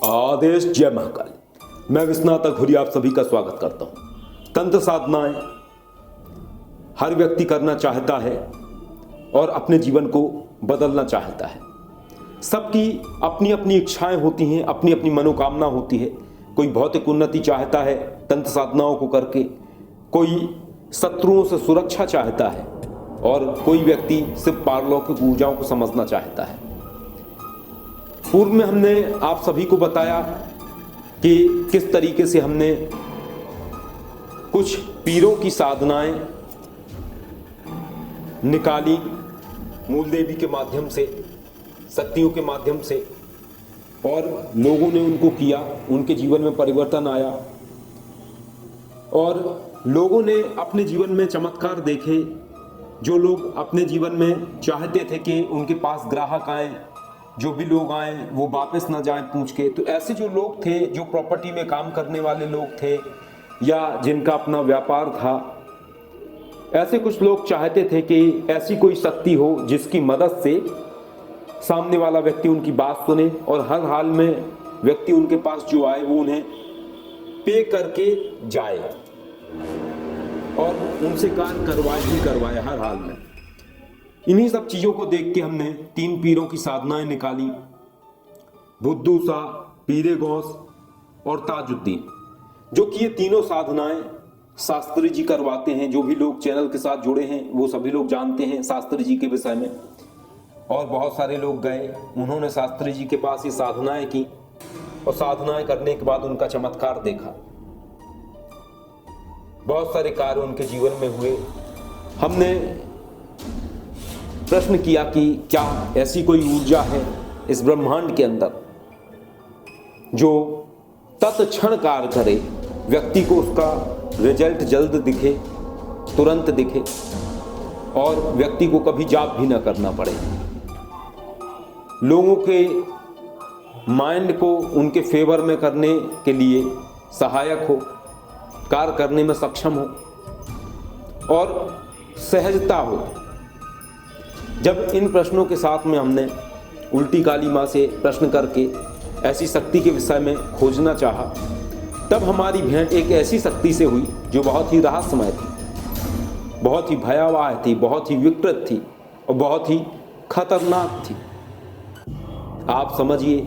आदेश जय महाकाल। मैं विश्वनाथ अघोरी आप सभी का स्वागत करता हूं। तंत्र साधनाएं हर व्यक्ति करना चाहता है और अपने जीवन को बदलना चाहता है। सबकी अपनी अपनी इच्छाएं होती हैं, अपनी अपनी मनोकामना होती है। कोई भौतिक उन्नति चाहता है तंत्र साधनाओं को करके, कोई शत्रुओं से सुरक्षा चाहता है और कोई व्यक्ति सिर्फ पारलौकिक ऊर्जाओं को समझना चाहता है। पूर्व में हमने आप सभी को बताया कि किस तरीके से हमने कुछ पीरों की साधनाएं निकाली, मूल देवी के माध्यम से, शक्तियों के माध्यम से, और लोगों ने उनको किया, उनके जीवन में परिवर्तन आया और लोगों ने अपने जीवन में चमत्कार देखे। जो लोग अपने जीवन में चाहते थे कि उनके पास ग्राहक आए, जो भी लोग आए वो वापस ना जाएं पूछ के, तो ऐसे जो लोग थे, जो प्रॉपर्टी में काम करने वाले लोग थे या जिनका अपना व्यापार था, ऐसे कुछ लोग चाहते थे कि ऐसी कोई शक्ति हो जिसकी मदद से सामने वाला व्यक्ति उनकी बात सुने और हर हाल में व्यक्ति उनके पास जो आए वो उन्हें पे करके जाए और उनसे कार्य करवाए हर हाल में। इन्हीं सब चीजों को देख के हमने 3 पीरों की साधनाएं निकाली, बुद्धू सा, पीरे गौस और ताजुद्दीन, जो कि ये तीनों साधनाएं शास्त्री जी करवाते हैं। जो भी लोग चैनल के साथ जुड़े हैं वो सभी लोग जानते हैं शास्त्री जी के विषय में, और बहुत सारे लोग गए, उन्होंने शास्त्री जी के पास ये साधनाएं की और साधनाएं करने के बाद उनका चमत्कार देखा। बहुत सारे कार्य उनके जीवन में हुए। हमने प्रश्न किया कि क्या ऐसी कोई ऊर्जा है इस ब्रह्मांड के अंदर जो तत्क्षण कार्य करे, व्यक्ति को उसका रिजल्ट जल्द दिखे, तुरंत दिखे और व्यक्ति को कभी जाप भी ना करना पड़े, लोगों के माइंड को उनके फेवर में करने के लिए सहायक हो, कार्य करने में सक्षम हो और सहजता हो। जब इन प्रश्नों के साथ में हमने उल्टी काली माँ से प्रश्न करके ऐसी शक्ति के विषय में खोजना चाहा, तब हमारी भेंट एक ऐसी शक्ति से हुई जो बहुत ही रहस्यमय थी, बहुत ही भयावह थी, बहुत ही विकृत थी और बहुत ही खतरनाक थी। आप समझिए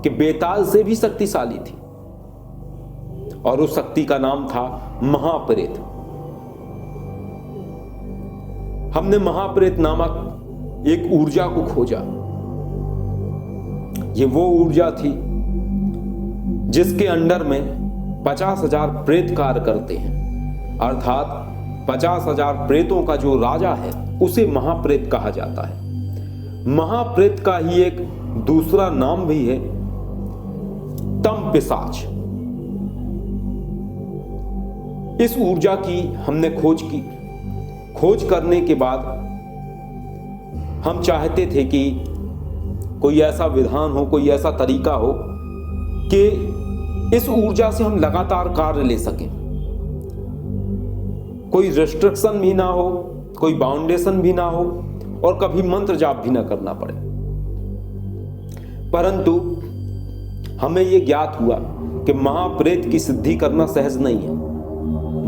कि बेताल से भी शक्तिशाली थी और उस शक्ति का नाम था महाप्रेत। हमने महाप्रेत नामक एक ऊर्जा को खोजा। ये वो ऊर्जा थी जिसके अंडर में 50,000 प्रेत कार्य करते हैं, अर्थात 50,000 प्रेतों का जो राजा है उसे महाप्रेत कहा जाता है। महाप्रेत का ही एक दूसरा नाम भी है तमपिशाच। इस ऊर्जा की हमने खोज की। खोज करने के बाद हम चाहते थे कि कोई ऐसा विधान हो, कोई ऐसा तरीका हो कि इस ऊर्जा से हम लगातार कार्य ले सकें, कोई रिस्ट्रिक्शन भी ना हो, कोई बाउंडेशन भी ना हो और कभी मंत्र जाप भी ना करना पड़े। परंतु हमें यह ज्ञात हुआ कि महाप्रेत की सिद्धि करना सहज नहीं है।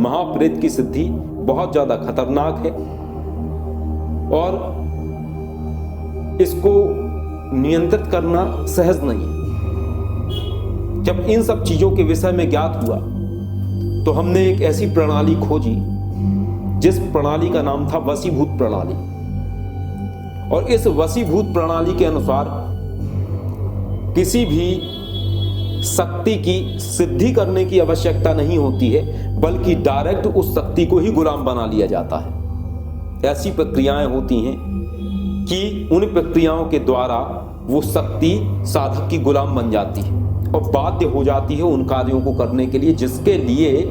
महाप्रेत की सिद्धि बहुत ज्यादा खतरनाक है और इसको नियंत्रित करना सहज नहीं है। जब इन सब चीजों के विषय में ज्ञात हुआ तो हमने एक ऐसी प्रणाली खोजी जिस प्रणाली का नाम था वशीभूत प्रणाली। और इस वशीभूत प्रणाली के अनुसार किसी भी शक्ति की सिद्धि करने की आवश्यकता नहीं होती है, बल्कि डायरेक्ट उस शक्ति को ही गुलाम बना लिया जाता है। ऐसी प्रक्रियाएं होती हैं कि उन प्रक्रियाओं के द्वारा वो शक्ति साधक की गुलाम बन जाती है और बाध्य हो जाती है उन कार्यों को करने के लिए जिसके लिए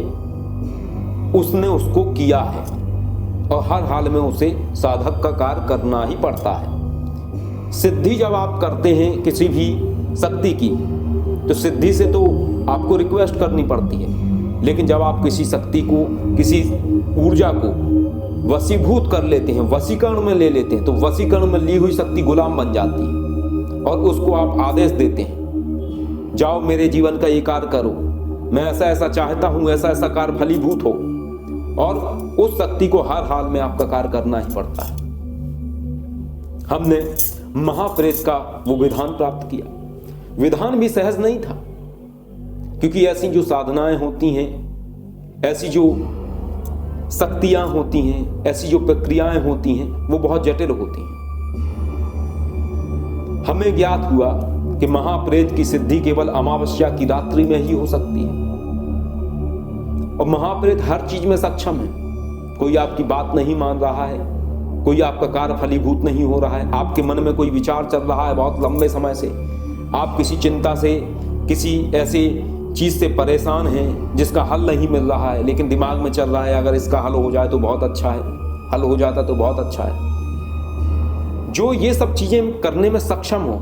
उसने उसको किया है, और हर हाल में उसे साधक का कार्य करना ही पड़ता है। सिद्धि जब आप करते हैं किसी भी शक्ति की, तो सिद्धि से तो आपको रिक्वेस्ट करनी पड़ती है, लेकिन जब आप किसी शक्ति को, किसी ऊर्जा को वशीभूत कर लेते हैं, वशीकरण में ले लेते हैं, तो वशीकरण में ली हुई शक्ति गुलाम बन जाती है और उसको आप आदेश देते हैं। जाओ मेरे जीवन का ये कार्य करो, मैं ऐसा ऐसा चाहता हूं, ऐसा ऐसा कार्य फलीभूत हो। और उस शक्ति को हर हाल में आपका कार्य करना ही पड़ता है। हमने महाप्रेत का वो विधान प्राप्त किया। विधान भी सहज नहीं था, क्योंकि ऐसी जो साधनाएं होती हैं, ऐसी जो शक्तियां होती हैं, ऐसी जो प्रक्रियाएं होती हैं, वो बहुत जटिल होती हैं। हमें ज्ञात हुआ कि महाप्रेत की सिद्धि केवल अमावस्या की रात्रि में ही हो सकती है। और महाप्रेत हर चीज में सक्षम है। कोई आपकी बात नहीं मान रहा है, कोई आपका कार्य फलीभूत नहीं हो रहा है, आपके मन में कोई विचार चल रहा है बहुत लंबे समय से, आप किसी चिंता से, किसी ऐसे चीज से परेशान हैं जिसका हल नहीं मिल रहा है, लेकिन दिमाग में चल रहा है अगर इसका हल हो जाए तो बहुत अच्छा है, हल हो जाता तो बहुत अच्छा है। जो ये सब चीजें करने में सक्षम हो,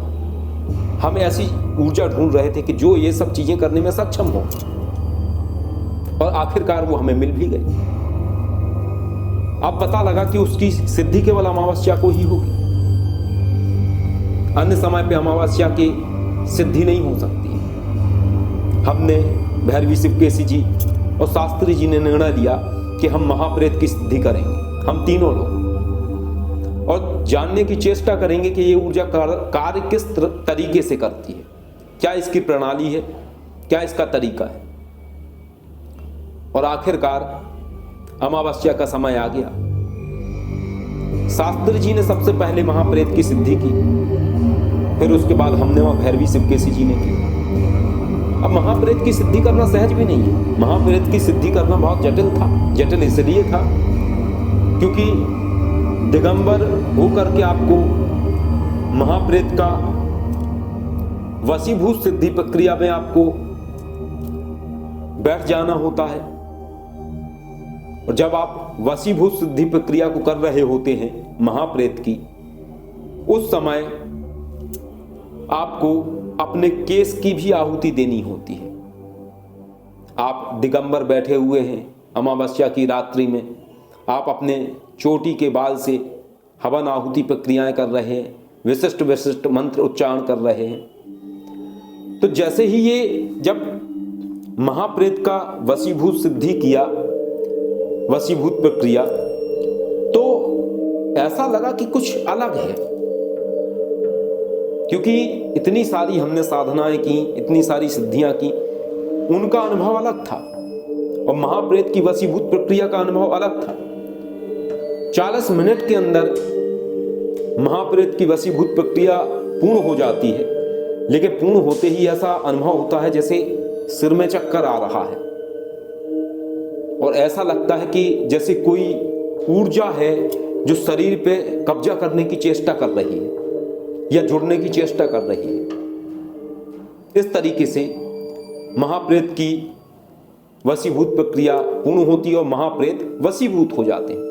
हम ऐसी ऊर्जा ढूंढ रहे थे कि जो ये सब चीजें करने में सक्षम हो, और आखिरकार वो हमें मिल भी गई। अब पता लगा कि उसकी सिद्धि केवल अमावस्या को ही होगी, अन्य समय पे अमावस्या की सिद्धि नहीं हो सकती। हमने भैरवी शिवकेशी जी और शास्त्री जी ने निर्णय लिया कि हम महाप्रेत की सिद्धि करेंगे, हम तीनों लोग, और जानने की चेष्टा करेंगे कि ये ऊर्जा कार्य किस तरीके से करती है, क्या इसकी प्रणाली है, क्या इसका तरीका है। और आखिरकार अमावस्या का समय आ गया। शास्त्री जी ने सबसे पहले महाप्रेत की सिद्धि की, फिर उसके बाद हमने वहां भैरवी शिवकेशी जी ने की। अब महाप्रेत की सिद्धि करना सहज भी नहीं है। महाप्रेत की सिद्धि करना बहुत जटिल था। जटिल इसलिए था क्योंकि दिगंबर होकर के आपको महाप्रेत का वशीभूत सिद्धि प्रक्रिया में आपको बैठ जाना होता है। और जब आप वशीभूत सिद्धि प्रक्रिया को कर रहे होते हैं महाप्रेत की, उस समय आपको अपने केस की भी आहुति देनी होती है। आप दिगंबर बैठे हुए हैं, अमावस्या की रात्रि में आप अपने चोटी के बाल से हवन आहुति प्रक्रियाएं कर रहे हैं, विशिष्ट विशिष्ट मंत्र उच्चारण कर रहे हैं। तो जैसे ही ये जब महाप्रेत का वशीभूत सिद्धि किया, वशीभूत प्रक्रिया, तो ऐसा लगा कि कुछ अलग है, क्योंकि इतनी सारी हमने साधनाएं की, इतनी सारी सिद्धियां की, उनका अनुभव अलग था और महाप्रेत की वशीभूत प्रक्रिया का अनुभव अलग था। 40 मिनट के अंदर महाप्रेत की वशीभूत प्रक्रिया पूर्ण हो जाती है, लेकिन पूर्ण होते ही ऐसा अनुभव होता है जैसे सिर में चक्कर आ रहा है, और ऐसा लगता है कि जैसे कोई ऊर्जा है जो शरीर पे कब्जा करने की चेष्टा कर रही है या जुड़ने की चेष्टा कर रही है। इस तरीके से महाप्रेत की वशीभूत प्रक्रिया पूर्ण होती है और महाप्रेत वशीभूत हो जाते हैं।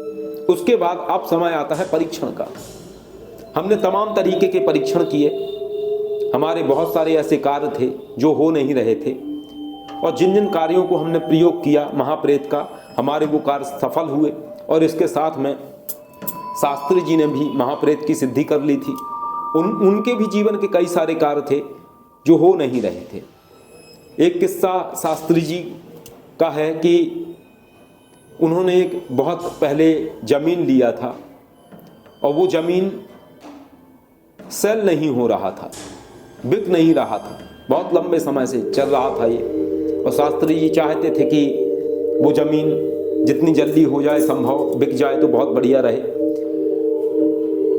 उसके बाद अब समय आता है परीक्षण का। हमने तमाम तरीके के परीक्षण किए। हमारे बहुत सारे ऐसे कार्य थे जो हो नहीं रहे थे, और जिन जिन कार्यों को हमने प्रयोग किया महाप्रेत का, हमारे वो कार्य सफल हुए। और इसके साथ में शास्त्री जी ने भी महाप्रेत की सिद्धि कर ली थी। उनके भी जीवन के कई सारे कार्य थे जो हो नहीं रहे थे। एक किस्सा शास्त्री जी का है कि उन्होंने एक बहुत पहले जमीन लिया था और वो जमीन सेल नहीं हो रहा था, बिक नहीं रहा था, बहुत लंबे समय से चल रहा था ये। और शास्त्री जी चाहते थे कि वो जमीन जितनी जल्दी हो जाए संभव बिक जाए तो बहुत बढ़िया रहे।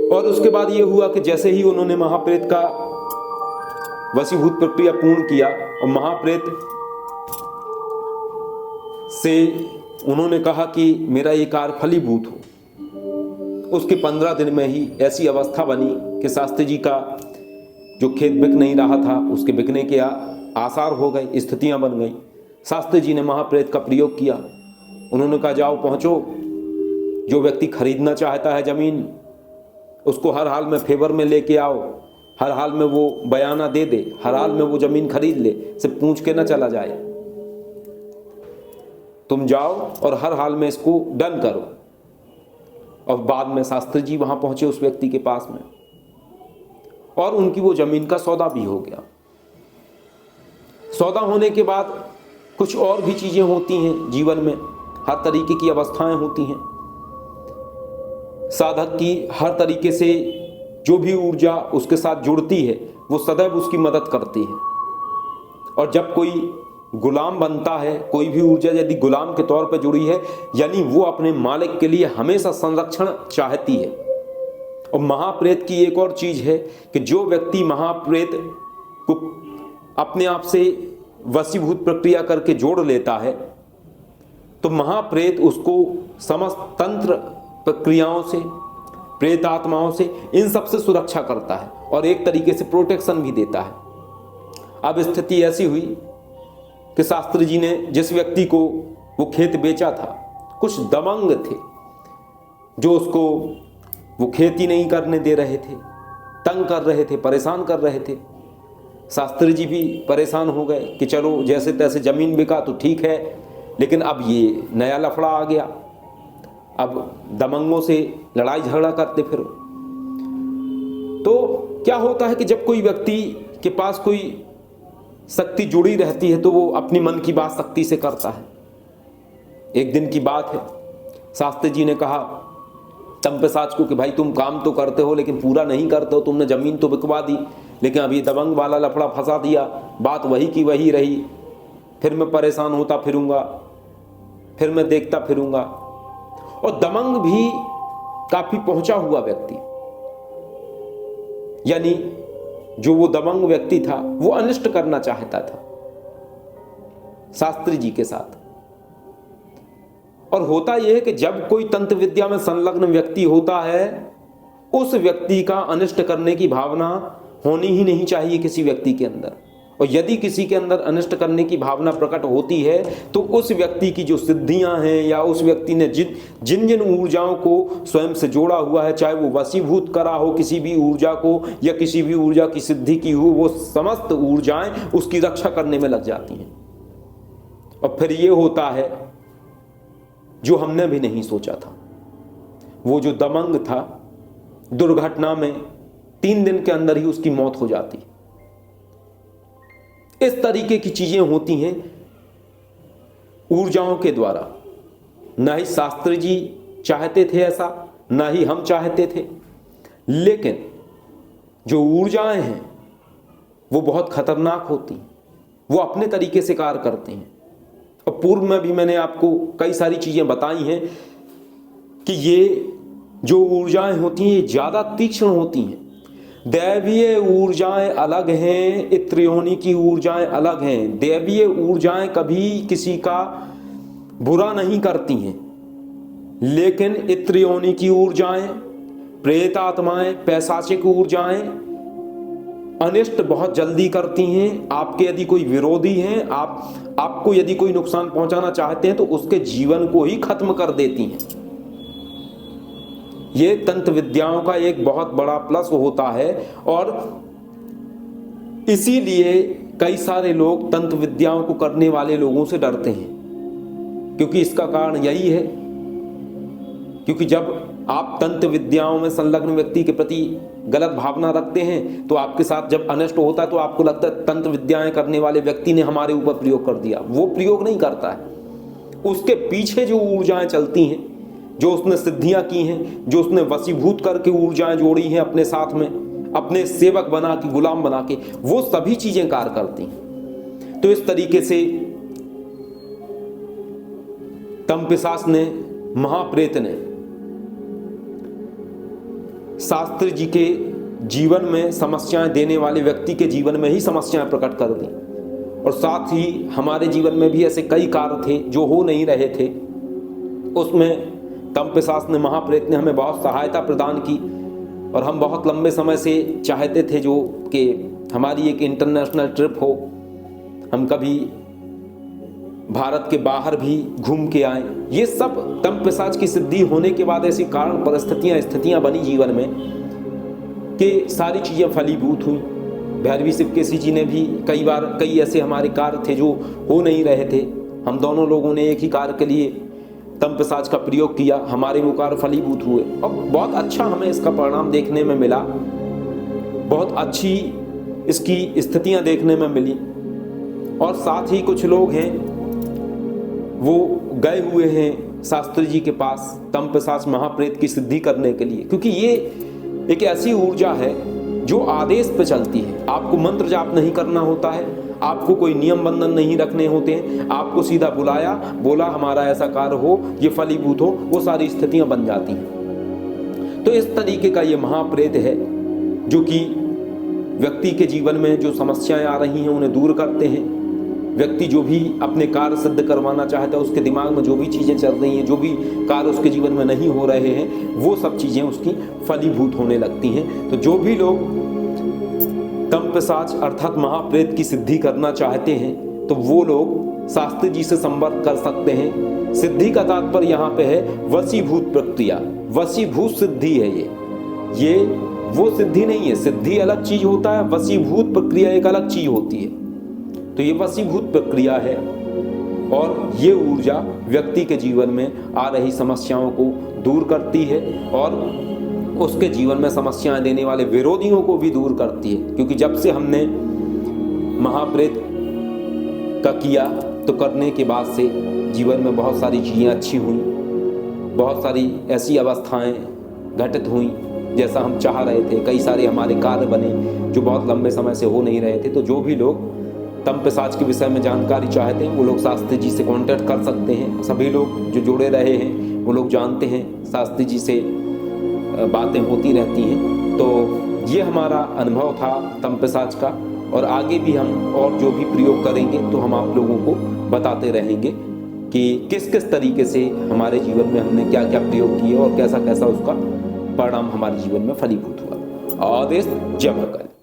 और उसके बाद ये हुआ कि जैसे ही उन्होंने महाप्रेत का वशीभूत प्रक्रिया पूर्ण किया और महाप्रेत से उन्होंने कहा कि मेरा ये कार्य फलीभूत हो, उसके 15 दिन में ही ऐसी अवस्था बनी कि शास्त्री जी का जो खेत बिक नहीं रहा था उसके बिकने के आसार हो गए, स्थितियां बन गई। शास्त्री जी ने महाप्रेत का प्रयोग किया। उन्होंने कहा जाओ पहुंचो, जो व्यक्ति खरीदना चाहता है जमीन उसको हर हाल में फेवर में लेके आओ, हर हाल में वो बयाना दे दे, हर हाल में वो जमीन खरीद ले, सिर्फ पूछ के ना चला जाए। तुम जाओ और हर हाल में इसको डन करो। और बाद में शास्त्री जी वहां पहुंचे उस व्यक्ति के पास में, और उनकी वो जमीन का सौदा भी हो गया। सौदा होने के बाद कुछ और भी चीजें होती हैं जीवन में, हर तरीके की अवस्थाएं होती हैं। साधक की हर तरीके से जो भी ऊर्जा उसके साथ जुड़ती है वो सदैव उसकी मदद करती है। और जब कोई गुलाम बनता है, कोई भी ऊर्जा यदि गुलाम के तौर पर जुड़ी है, यानी वो अपने मालिक के लिए हमेशा संरक्षण चाहती है। और महाप्रेत की एक और चीज है कि जो व्यक्ति महाप्रेत को अपने आप से वशीभूत प्रक्रिया करके जोड़ लेता है तो महाप्रेत उसको समस्त तंत्र प्रक्रियाओं से, प्रेत आत्माओं से, इन सब से सुरक्षा करता है और एक तरीके से प्रोटेक्शन भी देता है। अब स्थिति ऐसी हुई कि शास्त्री जी ने जिस व्यक्ति को वो खेत बेचा था, कुछ दबंग थे जो उसको वो खेती नहीं करने दे रहे थे, तंग कर रहे थे, परेशान कर रहे थे। शास्त्री जी भी परेशान हो गए कि चलो जैसे तैसे जमीन बिका तो ठीक है, लेकिन अब ये नया लफड़ा आ गया, अब दबंगों से लड़ाई झगड़ा करते फिरो। तो क्या होता है कि जब कोई व्यक्ति के पास कोई शक्ति जुड़ी रहती है तो वो अपनी मन की बात शक्ति से करता है। एक दिन की बात है, शास्त्री जी ने कहा तंपसाज को कि भाई तुम काम तो करते हो लेकिन पूरा नहीं करते हो, तुमने जमीन तो बिकवा दी लेकिन अभी दबंग वाला लफड़ा फंसा दिया, बात वही की वही रही, फिर मैं परेशान होता फिरूंगा, फिर मैं देखता फिरूंगा। और दबंग भी काफी पहुंचा हुआ व्यक्ति, यानी जो वो दबंग व्यक्ति था वो अनिष्ट करना चाहता था शास्त्री जी के साथ। और होता यह है कि जब कोई तंत्र विद्या में संलग्न व्यक्ति होता है उस व्यक्ति का अनिष्ट करने की भावना होनी ही नहीं चाहिए किसी व्यक्ति के अंदर। और यदि किसी के अंदर अनिष्ट करने की भावना प्रकट होती है तो उस व्यक्ति की जो सिद्धियां हैं या उस व्यक्ति ने जिन जिन ऊर्जाओं को स्वयं से जोड़ा हुआ है, चाहे वो वशीभूत करा हो किसी भी ऊर्जा को या किसी भी ऊर्जा की सिद्धि की हो, वो समस्त ऊर्जाएं उसकी रक्षा करने में लग जाती हैं। और फिर ये होता है जो हमने भी नहीं सोचा था, वो जो दबंग था दुर्घटना में 3 दिन के अंदर ही उसकी मौत हो जाती। इस तरीके की चीजें होती हैं ऊर्जाओं के द्वारा। ना ही शास्त्री जी चाहते थे ऐसा, ना ही हम चाहते थे, लेकिन जो ऊर्जाएं हैं वो बहुत खतरनाक होती हैं, वो अपने तरीके से कार्य करते हैं। और पूर्व में भी मैंने आपको कई सारी चीजें बताई हैं कि ये जो ऊर्जाएं होती हैं ये ज्यादा तीक्ष्ण होती हैं। दैवीय ऊर्जाएं अलग हैं, इत्रियोनी की ऊर्जाएं अलग हैं। दैवीय ऊर्जाएं कभी किसी का बुरा नहीं करती हैं, लेकिन इत्रियोनी की ऊर्जाएं, प्रेत आत्माएं, पैशाचिक ऊर्जाएं अनिष्ट बहुत जल्दी करती हैं। आपके यदि कोई विरोधी हैं, आपको यदि कोई नुकसान पहुंचाना चाहते हैं तो उसके जीवन को ही खत्म कर देती हैं। ये तंत्र विद्याओं का एक बहुत बड़ा प्लस होता है और इसीलिए कई सारे लोग तंत्र विद्याओं को करने वाले लोगों से डरते हैं, क्योंकि इसका कारण यही है, क्योंकि जब आप तंत्र विद्याओं में संलग्न व्यक्ति के प्रति गलत भावना रखते हैं तो आपके साथ जब अनिष्ट होता है तो आपको लगता है तंत्र विद्याएं करने वाले व्यक्ति ने हमारे ऊपर प्रयोग कर दिया। वो प्रयोग नहीं करता है, उसके पीछे जो ऊर्जाएं चलती हैं, जो उसने सिद्धियां की हैं, जो उसने वशीभूत करके ऊर्जाएं जोड़ी हैं अपने साथ में, अपने सेवक बना के, गुलाम बना के, वो सभी चीजें कार्य करती हैं। तो इस तरीके से तंपिशाच ने, महाप्रेत ने शास्त्री जी के जीवन में समस्याएं देने वाले व्यक्ति के जीवन में ही समस्याएं प्रकट कर दी। और साथ ही हमारे जीवन में भी ऐसे कई कार्य थे जो हो नहीं रहे थे, उसमें तंपिशाच ने, महाप्रेत ने हमें बहुत सहायता प्रदान की। और हम बहुत लंबे समय से चाहते थे जो कि हमारी एक इंटरनेशनल ट्रिप हो, हम कभी भारत के बाहर भी घूम के आए। ये सब तंपिशाच की सिद्धि होने के बाद ऐसी कारण परिस्थितियां, स्थितियां बनी जीवन में कि सारी चीजें फलीभूत हुई। भैरवी शिवकेशी जी ने भी कई बार कई ऐसे हमारे कार्य थे जो हो नहीं रहे थे, हम दोनों लोगों ने एक ही कार्य के लिए तंपिशाच का प्रयोग किया, हमारे वो कार्य फलीभूत हुए और बहुत अच्छा हमें इसका परिणाम देखने में मिला, बहुत अच्छी इसकी स्थितियां देखने में मिली। और साथ ही कुछ लोग हैं वो गए हुए हैं शास्त्री जी के पास तमपिशाच महाप्रेत की सिद्धि करने के लिए, क्योंकि ये एक ऐसी ऊर्जा है जो आदेश पे चलती है। आपको मंत्र जाप नहीं करना होता है, आपको कोई नियम बंधन नहीं रखने होते हैं, आपको सीधा बुलाया, बोला हमारा ऐसा कार्य हो, ये फलीभूत हो, वो सारी स्थितियां बन जाती हैं। तो इस तरीके का ये महाप्रेत है जो कि व्यक्ति के जीवन में जो समस्याएं आ रही हैं उन्हें दूर करते हैं। व्यक्ति जो भी अपने कार्य सिद्ध करवाना चाहता है, उसके दिमाग में जो भी चीज़ें चल रही हैं, जो भी कार्य उसके जीवन में नहीं हो रहे हैं, वो सब चीज़ें उसकी फलीभूत होने लगती हैं। तो जो भी लोग तमपिशाच अर्थात महाप्रेत की सिद्धि करना चाहते हैं तो वो लोग शास्त्री जी से संपर्क कर सकते हैं। सिद्धि का तात्पर्य यहाँ पे है वशीभूत प्रक्रिया, वशीभूत सिद्धि है ये वो सिद्धि नहीं है। सिद्धि अलग चीज होता है, वशीभूत प्रक्रिया एक अलग चीज होती है। तो ये वशीभूत प्रक्रिया है और ये ऊर्जा व्यक्ति के जीवन में आ रही समस्याओं को दूर करती है और उसके जीवन में समस्याएं देने वाले विरोधियों को भी दूर करती है। क्योंकि जब से हमने महाप्रेत का किया तो करने के बाद से जीवन में बहुत सारी चीज़ें अच्छी हुई, बहुत सारी ऐसी अवस्थाएं घटित हुई जैसा हम चाह रहे थे। कई सारे हमारे कार्य बने जो बहुत लंबे समय से हो नहीं रहे थे। तो जो भी लोग तमपिशाच के विषय में जानकारी चाहते हैं वो लोग शास्त्री जी से कांटेक्ट कर सकते हैं। सभी लोग जो जुड़े रहे हैं वो लोग जानते हैं शास्त्री जी से बातें होती रहती हैं। तो ये हमारा अनुभव था तमपिशाच का और आगे भी हम और जो भी प्रयोग करेंगे तो हम आप लोगों को बताते रहेंगे कि किस किस तरीके से हमारे जीवन में हमने क्या क्या प्रयोग किए और कैसा कैसा उसका परिणाम हमारे जीवन में फलीभूत हुआ। आदेश जय महाकाल।